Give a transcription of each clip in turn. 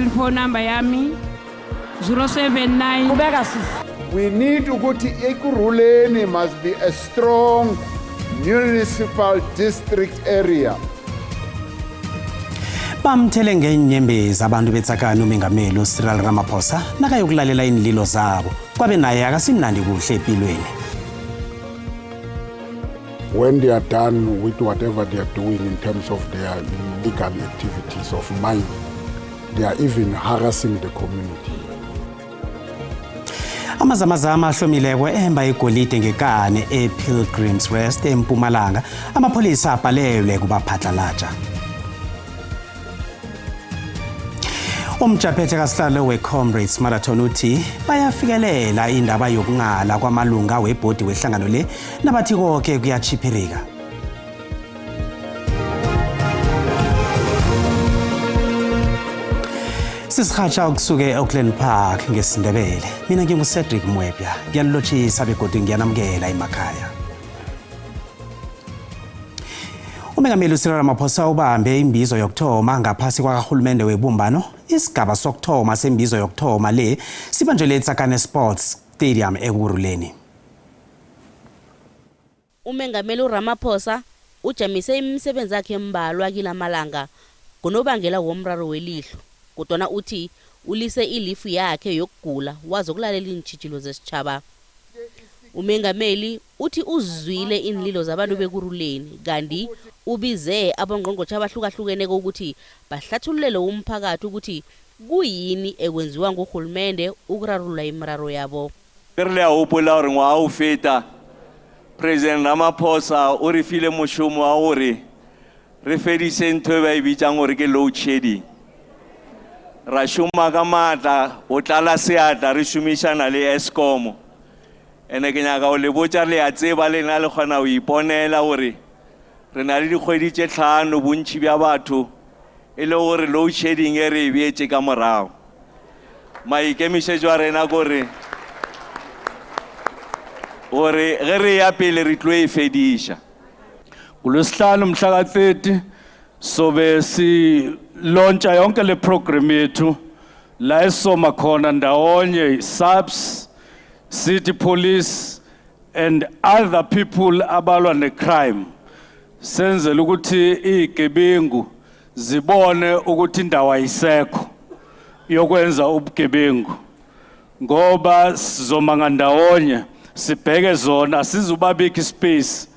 cellphone number yami 079. We need ukuthi Ekurhuleni must be a strong municipal district area. Bamthele ngenyembezi abantu betsakana uMengameli uCyril Ramaphosa nakayokulalela inlilo zabo kwabe naye akasimnandi kuhle empilweni. When they are done with whatever they are doing in terms of their legal activities of mining, they are even harassing the community. Amazamazama ahlomileko ehamba igolide ngekane ePilgrims Rest eMpumalanga amapholisa abhalelwe kubaphatlalatsha. Umjaphethe kaSihlalo weComrades Marathon uthi bayafikelela indaba yokungala kwamalunga webhodi wehlangano le nabathi konke kuyachiphirika. Sishatsha ukusuke eOakland Park ngesindebele. Mina nginguCedric Mwebya. Ngiyalotshisa begodwa ngiyanamukela emakhaya. uMengameli uCyril Ramaphosa ubambe imbizo yokuthoma ngaphasi kwakarhulumende webumbano. Isigaba sokuthoma sembizo yokuthoma le sibanjelwe eTsakane Sports Stadium eKurhuleni. uMengameli uRamaphosa ujamise imisebenzi yakhe embalwa kilamalanga ngonobangela womraro welihlo. Kodwana uthi ulise ilifu yakhe yokugula wazokulalela intshijilo zesitjhaba. uMengameli uthi uzwile inlilo zabantu beKurhuleni kanti ubize abongqongqotjhe abahlukahlukeneko ukuthi bahlathululele umphakathi ukuthi kuyini ekwenziwa ngurhulumende ukurarulula imiraro yabo. Re hopola hore ngwa o feta President Ramaphosa o re file moshomo wa hore re fedise ntho e ba e bitsang hore ke load shedding. Ra shoma ka matla o tlala seatla re shumishana le Eskom. Ene ke nyaka o le botsa le a tseba le na le kgona ho iponela hore re na le dikgwedi tse 5 bontshi bja batho e le hore load shedding e re beetse ka morao. Maikemišetšo a rena gore ge re ya pele re tlo e fediša. kuLwesihlanu mhla ka 30 sobe si launcha yonke le program yethu la esoma khona ndawonye SAPS, City Police and other people abalwa necrime. Senzele ukuthi igebengu zibone ukuthi indawo ayisekho yokwenza ubugebengu. Ngoba sizoma ngandawonye sibheke zona sizubabika ispace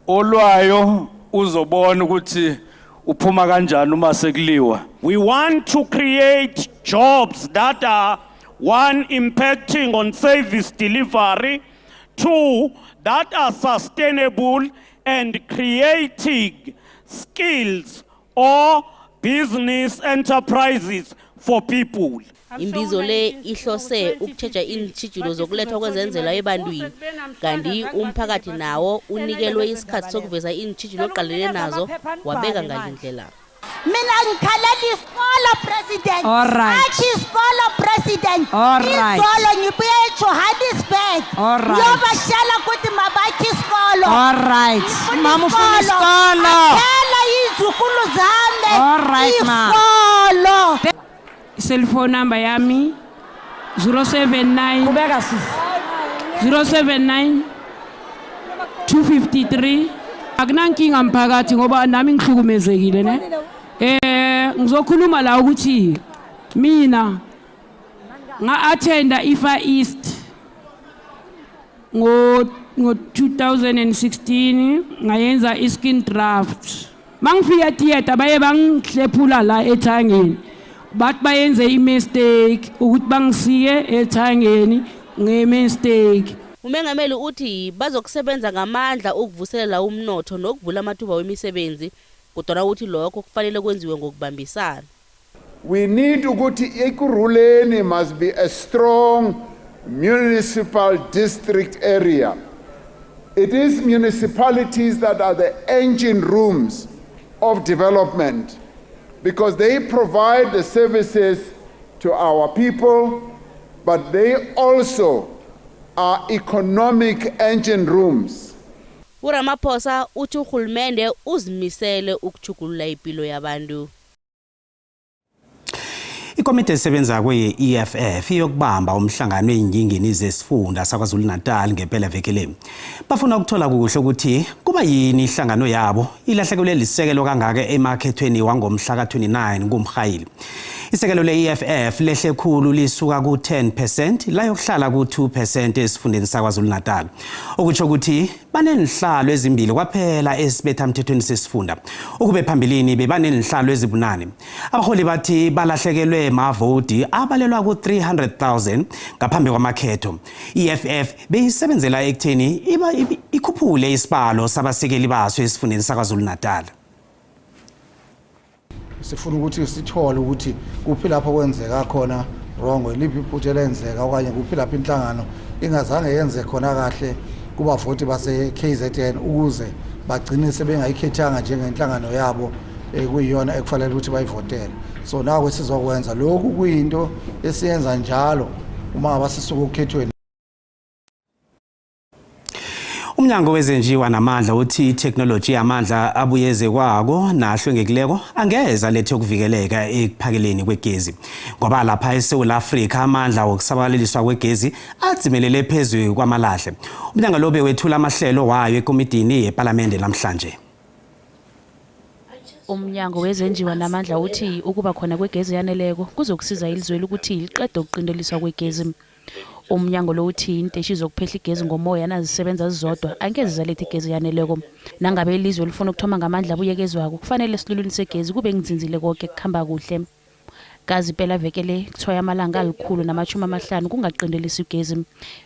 olwayo uzobona ukuthi uphuma kanjani uma sekuliwa. We want to create jobs that are, one, impacting on service delivery, two, that are sustainable and creating skills or business enterprises for people. Imbizo le ihlose ukutjheja intshijilo zokulethwa kwezenzela ebantwini kanti umphakathi nawo unikelwe isikhathi sokuveza intshijilo oqalene nazo wabeka ngalindlela. Mina ngikhalela isikolo president. Alright. Isikolo president. Alright. Izolo ngibuye eJohannesburg. Alright. Ngiyobashela ukuthi mabakhe isikolo. Alright. Mama ufuna isikolo. Phela izukulu zami. Alright ma. Isikolo. Cellphone number yami 079. 079 253. Akunankinga mphakathi ngoba nami ngihlukumezekile ne. Ngizokhuluma la ukuthi mina nga-attenda iFar East ngo 2016 ngayenza iskin draft. Mangifika theater baye bangihlephula la ethangeni. Bathi bayenze imistake ukuthi bangisiye ethangeni ngemistake. uMengameli uthi bazokusebenza ngamandla ukuvuselela umnotho nokuvula amathuba wemisebenzi kodwa uthi lokho kufanele kwenziwe ngokubambisana. We need ukuthi Ekurhuleni must be a strong municipal district area. It is municipalities that are the engine rooms of development because they provide the services to our people, but they also are economic engine rooms. uRamaphosa uthi urhulumende uzimisele ukuchugulula impilo yabantu. Ikomiti esebenza kwe-EFF iyokubamba umhlangano ezinyingini zesifunda saKwaZulu-Natal ngempela veke le. Bafuna ukuthola kuhle ukuthi kuba yini ihlangano yabo ilahlekelwe lisekelo kangaka emakhethweni wangomhla ka-29 kuMrhayili. Isekelo le-EFF lehle khulu lisuka ku-10% layokuhlala ku-2% esifundeni saKwaZulu-Natal. Okutsho ukuthi banenhlalo ezimbili kwaphela esibethamthethweni sesifunda. Ukube phambilini bebanenhlalo ezibunane. Abaholi bathi balahlekelwe amavoti abalelwa ku-300,000 ngaphambi kwamakhetho. EFF beyisebenzela ekutheni ikhuphule isibalo sabasekeli baso esifundeni saKwaZulu-Natal. Sifuna ukuthi sithole ukuthi kuphi lapho kwenzeka khona wrong eliphi iphutha elenzeka okanye kuphi lapho inhlangano ingazange yenze khona kahle kubavoti base KZN ukuze bagcine sebengayikhethanga njengenhlangano yabo kuyiyona ekufanele ukuthi bayivotele. So nawe sizokwenza lokhu kuyinto esiyenza njalo uma abasisuka ukukhethweni. Umnyango wezenjiwa namandla uthi technology yamandla abuyeze kwako nahlwengekileko angeza lethe ukuvikeleka ekuphakeleni kwegezi. Ngoba lapha eSouth Africa amandla wokusabaleliswa kwegezi adzimelele phezulu kwamalahle. Umnyango lo bewethula amahlelo wayo ekomidini yeParliament namhlanje. Umnyango wezenjiwa namandla uthi ukuba khona kwegezi yaneleko kuzokusiza ilizwe ukuthi liqede ukuqindeliswa kwegezi. Umnyango lo uthi inteshi zokuphehla igezi ngomoya nazisebenza zizodwa angeze zaletha igezi yaneleko. Nangabe ilizwe lifuna ukuthoma ngamandla abuyekezwako kufanele siluluni segezi kube ngidzinzile konke kukhamba kuhle. Kazi phela veke le kuthiwa amalanga ali150 kungaqindelisi igezi.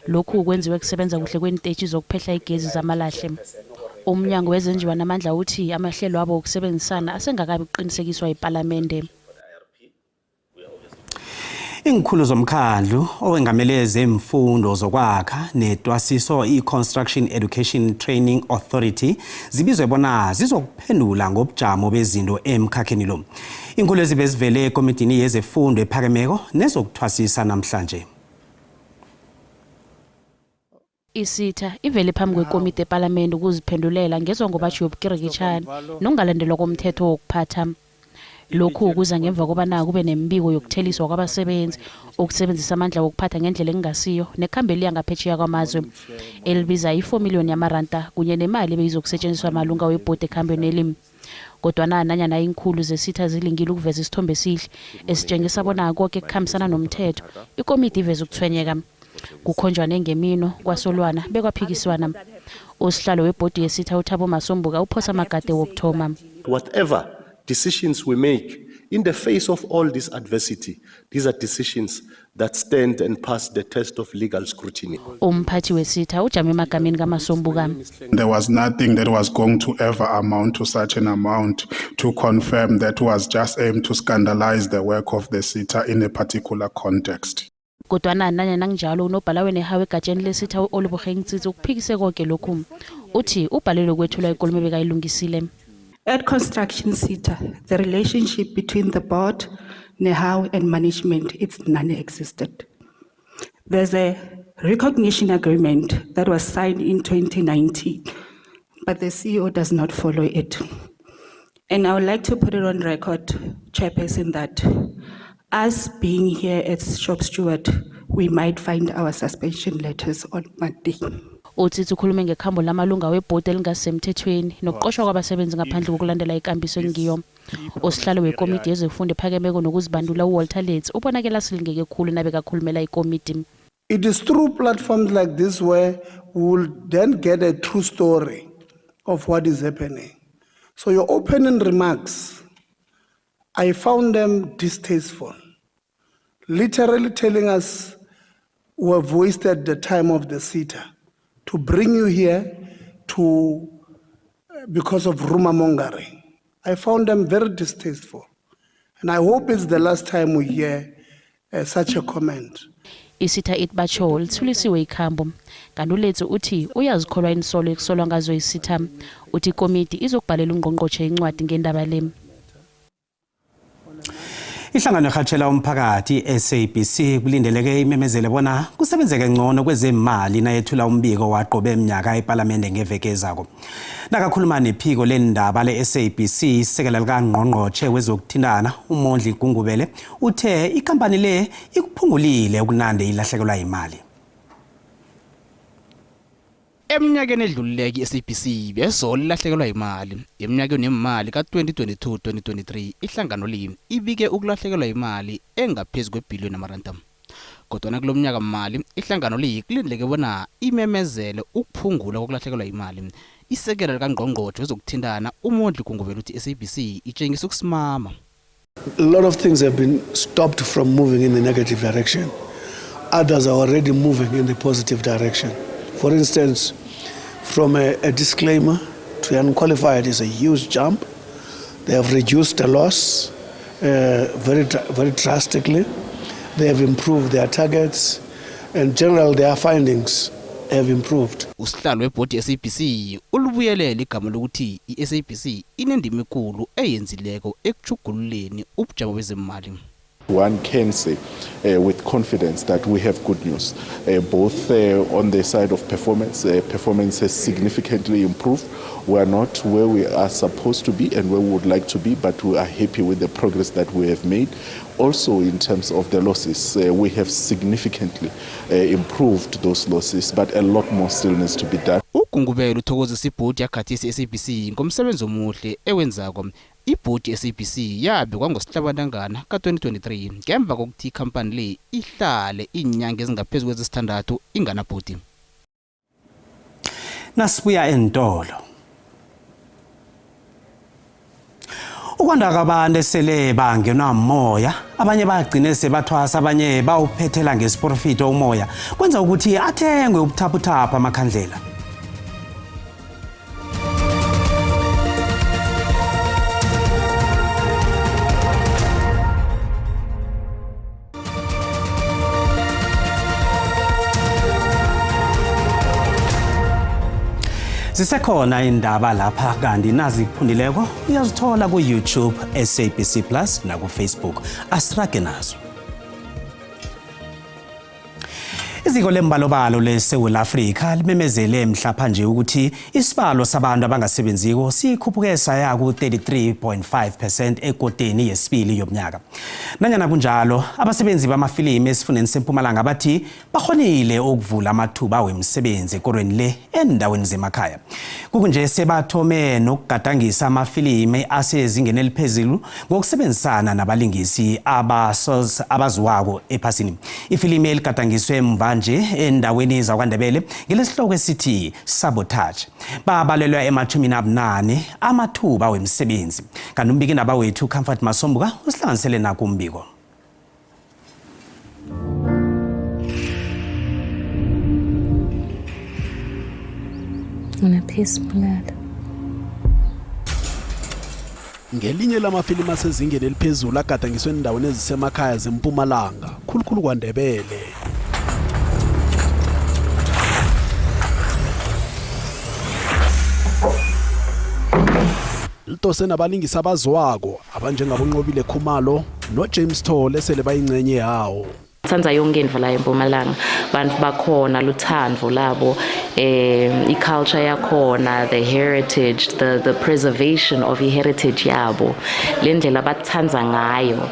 Lokhu kwenziwe kusebenza kuhle kweenteshi zokuphehla igezi zamalahle. Umnyango wezenjiwa namandla uthi amahlelo abo okusebenzisana asengakabi kuqinisekiswa yiParliament. Ingikhulu zomkhandlu owengamele zemfundo zokwakha netwasiso i-Construction Education Training Authority zibizwe bona zizokuphendula ngobujamo bezinto emkhakheni lo. Inkulu ezibezivele ekomidini yezefundo ephakemeko nezokuthwasisa namhlanje. Isitha ivele phambi kwekomiti eParliament ukuziphendulela ngezwe ngobathi yobukirikitshana nongalandelwa komthetho wokuphatha. Lokhu kuza ngemva kobana kube nembiko yokutheliswa kwabasebenzi ukusebenzisa amandla wokuphatha ngendlela engasiyo nekhambeli yangaphetsheya kwamazwe elibiza i4 million yamaranda kunye nemali beyizokusetshenziswa malunga webhodi ekhambeni elimi. Kodwa nanyana inkhulu zesitha zilingile ukuveza isithombe esihle esitshengisa bona konke kukhambisana nomthetho, ikomiti iveza ukuthwenyeka. Kukhonjwana ngemino kwasolwana bekwaphikiswana. Osihlalo webhodi yesitha uThabo Masombuka uphosa amagade wokuthoma. Whatever decisions we make in the face of all this adversity, these are decisions that stand and pass the test of legal scrutiny. Umphathi wesitha ujame emagameni kaMasombuka. There was nothing that was going to ever amount to such an amount to confirm that was just aimed to scandalize the work of the SITA in a particular context. Kodwa nanyana njalo unobhala wenehawe egatsheni lesitha uOlubogengitsitsi ukuphikise konke lokhu. Uthi ubhalelo kwethula inkulumo bekayilungisile. At Construction SITA, the relationship between the board, NEHAW and management, it's non-existent. There's a recognition agreement that was signed in 2019, but the CEO does not follow it. And I would like to put it on record, Chairperson, that us being here as shop steward, we might find our suspension letters on Monday. Uthi ukhulume ngekhambo lamalunga webhodi elingasemthethweni nokuqoshwa kwabasebenzi ngaphandle kokulandela ikambiso engiyo. Osihlalo wekomiti yezefundo ephakemeko nokuzibandula uWalter Letts ubonakala silingeke khulu nabe kakhulumela ikomiti. It is through platforms like this where we will then get a true story of what is happening. So your opening remarks, I found them distasteful. Literally telling us we have wasted the time of the SITA to bring you here because of rumor mongering. I found them very distasteful. And I hope it's the last time we hear such a comment. Isitha itbacho lithulisiwe ikhambo. Kanti uLetsi uthi uyazikholwa insolo ekusolwa ngazo isitha. Uthi ikomiti izokubhalela ungqongqoshe incwadi ngendaba le. Ihlangano ehatshela umphakathi SABC kulindeleke imemezele bona kusebenzeke ngcono kwezemali nayethula umbiko waqobe eminyaka eParliament ngeveke ezako. Nakakhuluma nephiko lendaba le-SABC isekela likaNgqongqotjhe wezokuthintana uMondli Gungubele uthe ikhampani le ikuphungulile ukunande ilahlekelwa imali. Eminyakeni edlulileko i-SABC bezolo ilahlekelwa imali. Eminyakeni yemali ka-2022-2023 ihlangano le ibike ukulahlekelwa imali engaphezulu kwebhiliyoni amaranda. Kodwa kulo mnyaka mali ihlangano le kulindeleke bona imemezele ukuphungula kokulahlekelwa imali. Isekela likaNgqongqotjhe wezokuthintana uMondli Gungubele uthi i-SABC itshengisa ukusimama. A lot of things have been stopped from moving in the negative direction. Others are already moving in the positive direction. For instance, from a disclaimer to unqualified is a huge jump. They have reduced the loss very drastically. They have improved their targets. In general, their findings have improved. Usihlalo webhodi ye-SABC ulubuyelele igama lokuthi i-SABC inendima enkulu eyenzileko ekujugululeni ubujamo bezemali. One can say with confidence that we have good news, both on the side of performance. Performance has significantly improved. We are not where we are supposed to be and where we would like to be, but we are happy with the progress that we have made. Also, in terms of the losses, we have significantly improved those losses, but a lot more still needs to be done. uGungubele uthokozisa ibhodi yakhathisi i-SABC ngomsebenzi omuhle ewenzako. Ibhodi ye-SABC yabekwa ngosihlabantangana ka-2023 ngemva kokuthi ikhampani le ihlale inyanga ezingaphezulu kwezisithandathu inganabhodi. Nasibuya entolo. Ukwanda kwabantu esele bangenwa moya, abanye bagcine sebathwasa, abanye bawuphethela ngesiprofito umoya, kwenza ukuthi athengwe ubuthaphutapha amakhandlela. Zisekhona indaba lapha kanti nazi kuphundileko uyazithola ku YouTube SABC Plus na ku Facebook asirage nazo. Iziko lembalobalo leSouth Africa limemezele mhlapha nje ukuthi isibalo sabantu abangasebenziko sikhuphuke saya ku 33.5% ekoteni yesibili yomnyaka. Nanyana kunjalo abasebenzi bamafilimu esifundeni seMpumalanga bathi bakhonile ukuvula amathuba wemisebenzi ekorweni le endaweni zemakhaya. Kukunje sebathome nokugadangisa amafilimu asezingeni eliphezulu ngokusebenzisana nabalingisi abaziwako ephasini. Ifilimu eligadangiswe mva nje endaweni zaKwaNdebele ngelesihloko esithi Sabotage. Babalelwa ema-18 amathuba wemisebenzi. Kanti umbiki ndaba wethu Comfort Masombuka usihlanganisele nako umbiko. Ngelinye lamafilimu asezingeni eliphezulu agadangiswe endaweni ezisemakhaya zeMpumalanga, khulukhulu KwaNdebele. Litose nabalingisi abaziwako abanjengabonqobile Khumalo noJames Thole esele bayingcenye yawo. Thanza yonke into la eMpumalanga bantu bakhona luthando labo iculture yakhona, the heritage, the preservation of heritage yabo, lendlela bathanza ngayo.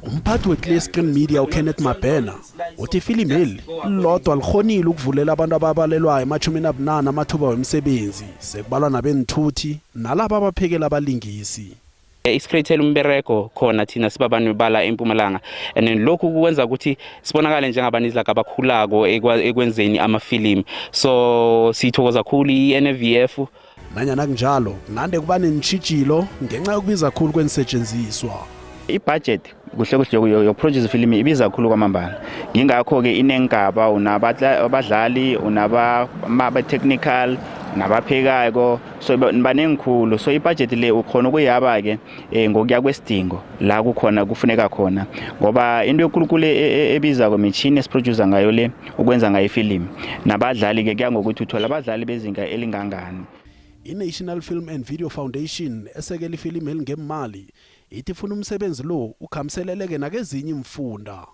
Umphathi we-Clear Screen Media uKenneth Mabhena uthi ifilimeli lodwa likhonile ukuvulela abantu ababalelwayo ema-18 amathuba wemisebenzi sekubalwa nabenthuthi nalabo abaphekela abalingisi. Isikrethela umbereko khona thina sibabantu bala eMpumalanga and lokhu kwenza ukuthi sibonakale njengabantu izilaka abakhulako ekwenzeni amafilimu. So sithokoza kakhulu i-NVF. Nanyana kunjalo nande kuba nenitshijilo ngenxa yokubiza kakhulu kwenisetshenziswa. I-budget kuhle kuhle yokuproduce film ibiza kakhulu kwamambala. Ngingakho ke inengaba unabadlali, unaba-technical, nabaphekayo, so banengikhulu. So i-budget le ukhona ukuyaba ke ngokuya kwesidingo la kukhona kufuneka khona. Ngoba into enkulunkulu ebiza kwemachine esiproducer ngayo le ukwenza ngayo ifilm. Nabadlali ke kuya ngokuthi uthola abadlali bezinga elingangani. I-National Film and Video Foundation esekela ifilimu elingemali ithi funa umsebenzi lo ukhamseleleke nakezinye imfunda.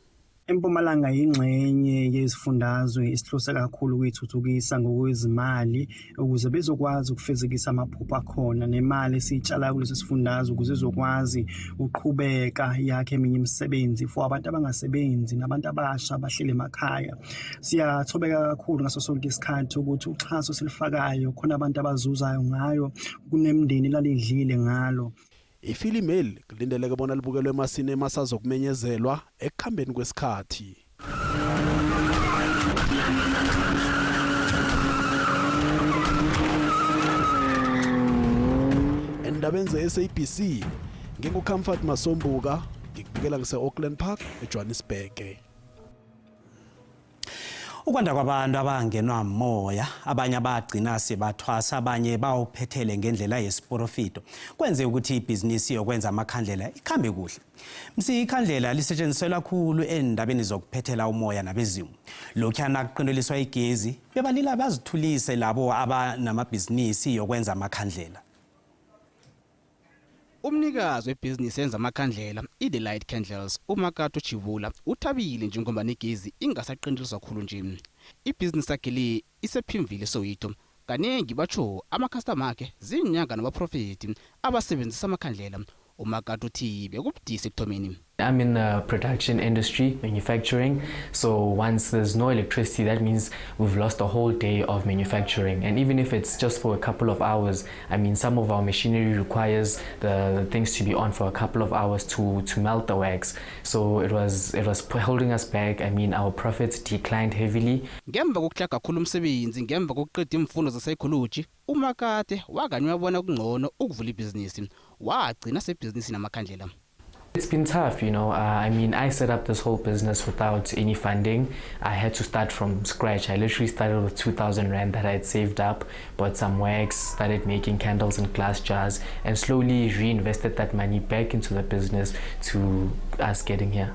eMpumalanga ingxenye yezifundazwe isihlose kakhulu ukuyithuthukisa ngokwezimali ukuze bezokwazi ukufezekisa amaphupho akhona nemali esitshala kulesi sifundazwe ukuze izokwazi uqhubeka yakhe eminye imisebenzi for abantu abangasebenzi nabantu abasha abahlele emakhaya. Siyathobeka kakhulu ngaso sonke isikhathi ukuthi uxhaso silifakayo khona abantu abazuzayo ngayo kunemndeni lalidlile ngalo. Ifilimu eli kulindeleke bona libukelwe emasinema asazokumenyezelwa ekukhambeni kwesikhathi. Endabeni ze-SABC nginguComfort Masombuka ngikubikela ngise-Auckland Park eJohannesburg. Ukwanda kwabantu abangenwa moya abanye abagcina sebathwasa abanye bawuphethele ngendlela yesiporofito kwenze ukuthi ibhizinisi yokwenza amakhandlela ikhambe kuhle. Ikhandlela lisetshenziselwa kakhulu endabeni zokuphethela umoya nabezimu. Lokhana kuqindeliswa igezi bebalila bazithulise labo abanamabhizinisi yokwenza amakhandlela. Umnikazi webhizinisi yenza amakhandlela i-The Light Candles uMakato Chivula uthabile njengoba negezi ingasaqindeliswa kakhulu nje. Ibhizinisi yakhe le isephimvile Soweto. Kaningi batsho amacustomer akhe zinyanga nabaprofiti abasebenzisa amakhandlela. uMakato uthi bekubudisi ekuthomeni. I'm in the production industry, manufacturing. So once there's no electricity, that means we've lost a whole day of manufacturing. And even if it's just for a couple of hours, I mean, some of our machinery requires the things to be on for a couple of hours to melt the wax. So it was holding us back. I mean, our profits declined heavily. Ngemva kokuhlaga kakhulu umsebenzi, ngemva kokuqeda imfundo ze-psychology, uMakate wakanye wabona kungcono ukuvula ibhizinisi. Wagcina sebhizinisi namakhandlela. It's been tough, you know. I mean, I set up this whole business without any funding. I had to start from scratch. I literally started with 2,000 Rand that I had saved up, bought some wax, started making candles in glass jars, and slowly reinvested that money back into the business to us getting here.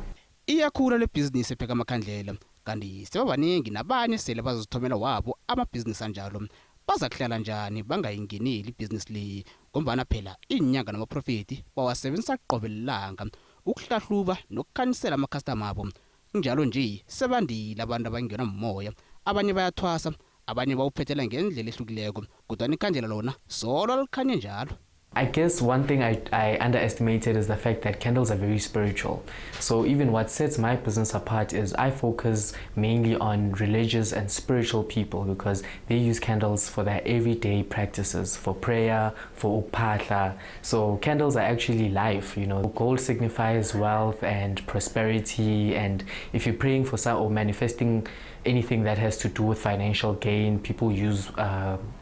Iyakhula le business epheka amakhandlela, kanti sebabaningi nabanye sele bazozithomela wabo amabhizinisi anjalo. Bazakuhlala njani bangayingeneli ibhizinisi le ngombana phela inyanga namaprofiti bawasebenzisa qobe lilanga ukuhlahluba nokukhanisela amacustomer abo. Njalo nje sebandile abantu abangenwa umoya, abanye bayathwasa, abanye bawuphethela ngendlela ehlukileko kodwa ikhandlela lona solo likhanye njalo. I guess one thing I underestimated is the fact that candles are very spiritual. So even what sets my business apart is I focus mainly on religious and spiritual people because they use candles for their everyday practices, for prayer, for upahla. So candles are actually life, you know. Gold signifies wealth and prosperity, and if you're praying for some or manifesting anything that has to do with financial gain, people use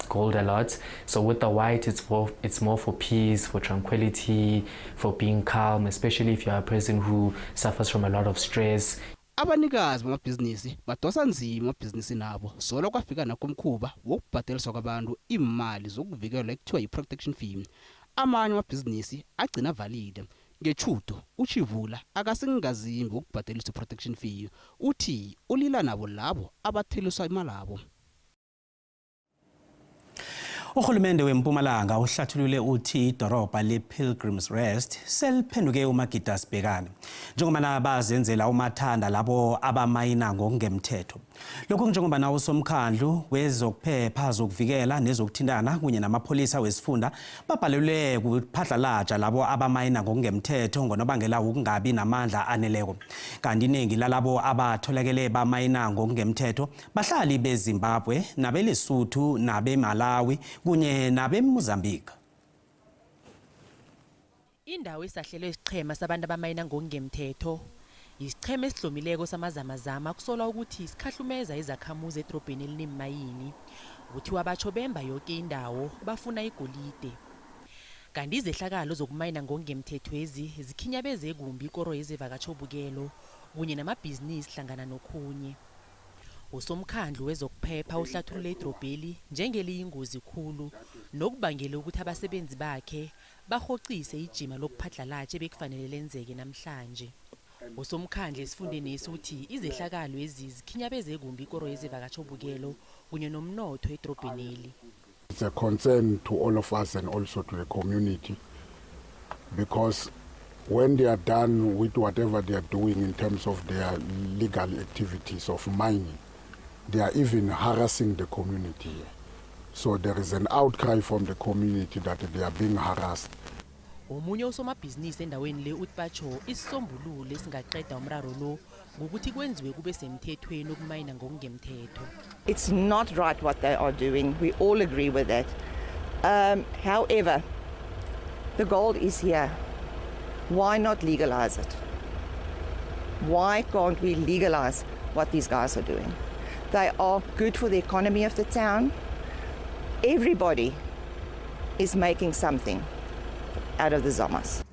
gold a lot. So with the white, it's more for peace, for tranquility, for being calm, especially if you're a person who suffers from a lot of stress. Abanikazi bamabhizinisi badosa nzima amabhizinisi nabo solo kwafika nakumkhuba wokubhadeliswa kwabantu imali zokuvikelwa ekuthiwa yi-protection fee. Amanye amabhizinisi agcina valide. Ngechudo uChivula akasingazimbi ukubhadeliswa i-protection fee. Uthi ulila nabo labo abatheliswa imali yabo. Uhulumende weMpumalanga uhlathulule uthi idorobha lePilgrim's Rest seliphenduke uMagida Sibhekane njengoba bazenzela umathanda labo abamayina ngokungemthetho. Lokho njengoba nawo somkhandlu wezokuphepha zokuvikela nezokuthintana kunye namapholisa wesifunda babhalelwe kuphadlalaja labo abamayina ngokungemthetho ngonobangela ukungabi namandla aneleko. Kanti iningi lalabo abatholakele bamayina ngokungemthetho bahlali beZimbabwe nabeLesotho nabeMalawi kunye nabeMozambique. Indawo isahlelwe isichema sabantu abamayina ngokungemthetho isichema esihlomileko samazamazama kusolwa ukuthi isikhahlumeza izakhamuzi edrobheni elinemayini ukuthi wabatsho bemba yonke indawo bafuna igolide. kanti izehlakalo zokumayina ngokungemthethwezi zikhinyabeze kumbi ikoro yezivakatjhobukelo kunye namabhizinisi hlangana nokhunye. Usomkhandlu wezokuphepha uhlathulule idrobheli njengeliyingozi khulu nokubangela ukuthi abasebenzi bakhe bahocise ijima lokuphatlalatshe bekufanele lenzeke namhlanje. Usomkhandlu esifundeni esithi izehlakalo ezi zikhinyabeze kumbi ikoro yezivakatjhobukelo kunye nomnotho edrobheneli. It's a concern to all of us and also to the community, because when they are done with whatever they are doing in terms of their legal activities of mining, they are even harassing the community. So there is an outcry from the community that they are being harassed. Omunye usomabhizinisi endaweni le uthi batsho isisombululo esingaqeda umraro lo ngokuthi kwenziwe kube semthethweni ukumayina ngokungemthetho. It's not right what they are doing. We all agree with that. However, the gold is here. Why not legalize it? Why can't we legalize what these guys are doing? They are good for the economy of the town. Everybody is making something out of the Zamas.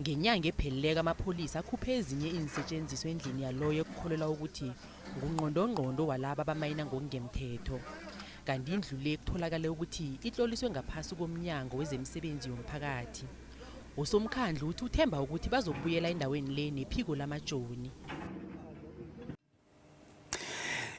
Ngenyanga epheleleko amapholisa akhuphe ezinye insetshenziswa endlini yaloyo ekukholelwa ukuthi ngungqondongqondo walaba abamayina ngokungemthetho. Kanti indlu le kutholakala ukuthi itloliswe ngaphasi komnyango wezemisebenzi yomphakathi. Usomkhandlu uthi uthemba ukuthi bazokubuyela endaweni le nephiko lamajoni.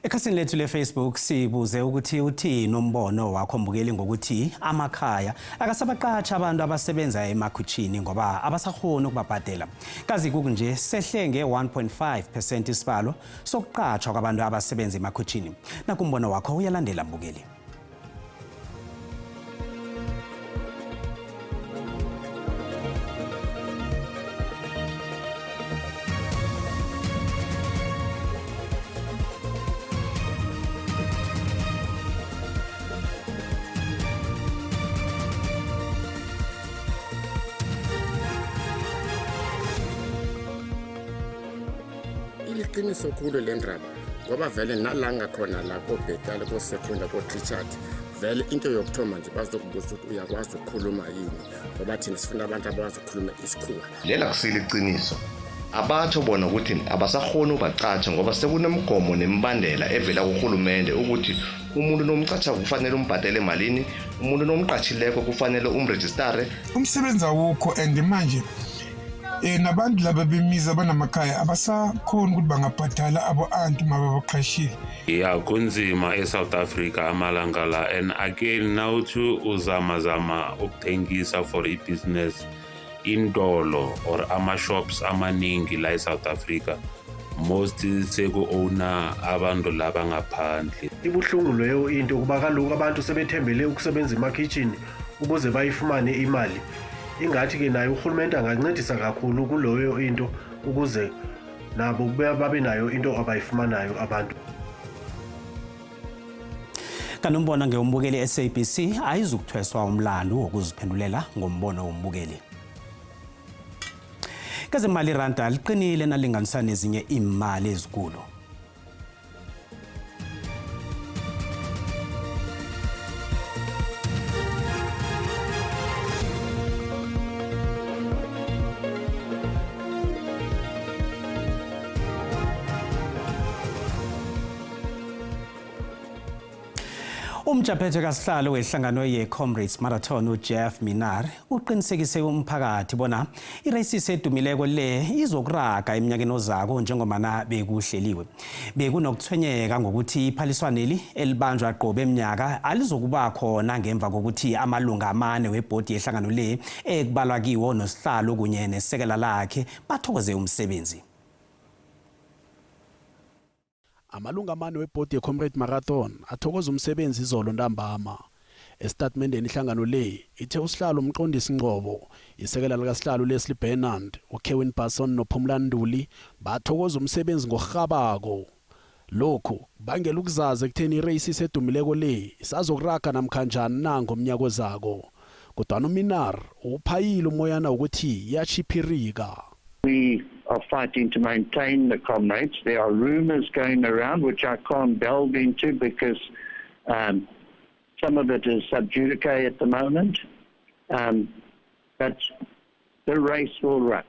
Ekhasini lethu le-Facebook sibuze ukuthi uthini umbono wakho mbukeli ngokuthi amakhaya akasabaqatsha abantu abasebenza emakhutshini ngoba abasakhona ukubabhadela. Kazi kunje sehle nge-1.5% isibalo sokuqatshwa kwabantu abasebenza emakhutshini. Nakumbono wakho uyalandela mbukeli. Iqiniso khulu lendaba ngoba vele nalanga khona la koBhetali koSekunda koRichard vele into yokuthoma nje bazokubuza ukuthi uyakwazi ukukhuluma yini ngoba thina sifuna abantu abakwazi ukukhuluma isikhuwa. Lela kusile iqiniso abatho bona ukuthi abasakhona ubacatsha ngoba sekunemgomo nemibandela evela kuhulumende ukuthi umuntu nomcatsha kufanele umbhadele malini, umuntu nomqatshileko kufanele umregistare. Umsebenzi awukho and manje nabantu laba bemiza banamakhaya abasakhona ukuthi bangabhadala abo anti mababaqashile. Yeah, kunzima eSouth Africa amalanga la, and again now to uzama ukuthengisa for business indolo or ama-shops amaningi la eSouth Africa most seku-owner abantu laba ngaphandle. Ibuhlungu leyo into kuba kaloku abantu sebethembele ukusebenza emakhitshini ukuze bayifumane imali. Ingathi-ke nayo urhulumente angancedisa kakhulu kuloyo into ukuze nabo babe nayo into abayifumanayo abantu. Kanombona ngeumbukeli SABC ayizukuthweswa umlando wokuziphendulela ngombono wombukeli. Kazemali randa liqinile nalinganisa nezinye imali ezikulu. Umjaphethe kasihlalo wehlangano ye-Comrades Marathon uJeff Minnaar uqinisekise umphakathi bona iracisi edumileko le izokuraga eminyakeni ozako njengomana bekuhleliwe. Bekunokuthwenyeka ngokuthi iphaliswaneli elibanjwa qobe eminyaka alizokuba khona ngemva kokuthi amalunga amane webhodi yehlangano le ekubalwa kiwo nosihlalo kunye nesekela lakhe bathokoze umsebenzi. Amalunga amane webhodi ye-Comrade Marathon athokoza umsebenzi izolo ntambama. Estatementeni ihlangano le ithe usihlalo umqondisi Ngcobo, isekela likaSihlalo Leslie Bernard, uKevin Basson noPhumla Nduli bathokoza umsebenzi ngorhabako. Lokho bangela ukuzaza ekutheni iracisi edumileko le isazokuraga namkhanjani nangomnyaka ozako. Kodwa uMinnaar uphayile umoyana ukuthi yachiphirika. We are fighting to maintain the comrades. There are rumors going around which I can't delve into because some of it is sub judice at the moment. but the race will run.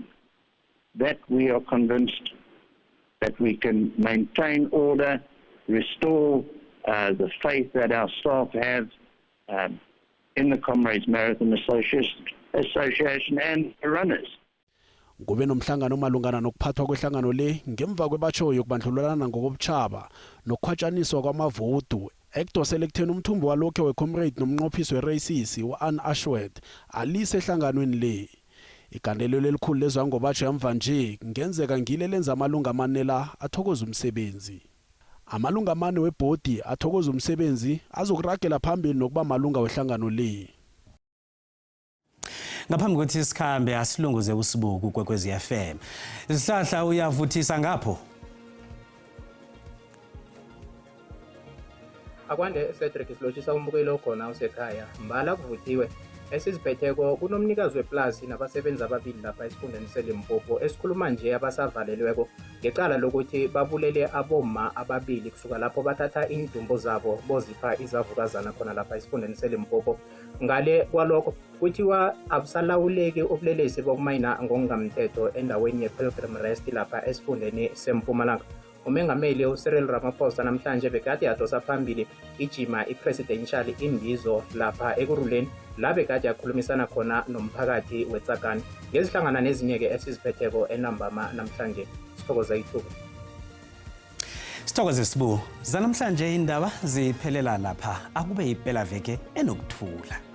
That we are convinced that we can maintain order, restore the faith that our staff have in the Comrades Marathon Association and the runners. Kube nomhlangano malungana nokuphathwa kwehlangano le ngemva kwebatsho yokubandlululana ngokobutshaba nokukhwatshaniswa kwamavodu ekudosele ekutheni umthumbu walokho weComrade nomnqophisi weracisi u-Ann Ashworth alise ehlanganweni le. Igandelelo elikhulu lezwangobatsho yamva nje ngenzeka ngile lenza amalunga amanela athokoza umsebenzi. Amalunga amane webhodi athokoza umsebenzi azokuragela phambili nokuba malunga wehlangano le. Ngaphambi kokuthi isikhambe asilunguze usibuku kwekwezi FM. Isihlahla uyavuthisa ngapho. Akwande Cedric silotshisa umbukelo khona usekhaya. Mbala kuvuthiwe. Esiziphetheko kunomnikazi weplazi nabasebenzi ababili lapha esifundeni seLimpopo esikhuluma nje abasavalelweko ngecala lokuthi babulele abomma ababili kusuka lapho bathatha indumbo zabo bozipha izavukazana khona lapha esifundeni seLimpopo. Ngale kwalokho kuthiwa abusalawuleki ubulelesi bokumayina ngokungamthetho endaweni yePilgrim Rest lapha esifundeni seMpumalanga. Umengameli uCyril Ramaphosa namhlanje bekade yadosa phambili ijima ipresidential imbizo lapha ekuruleni la bekade yakhulumisana khona nomphakathi weTsakani ngezihlangana nezinye-ke esiziphetheko enambama namhlanje. Sithokoza ithuba. Sithokoze Sibu. Zanamhlanje indaba ziphelela lapha akube iphela veke enokuthula.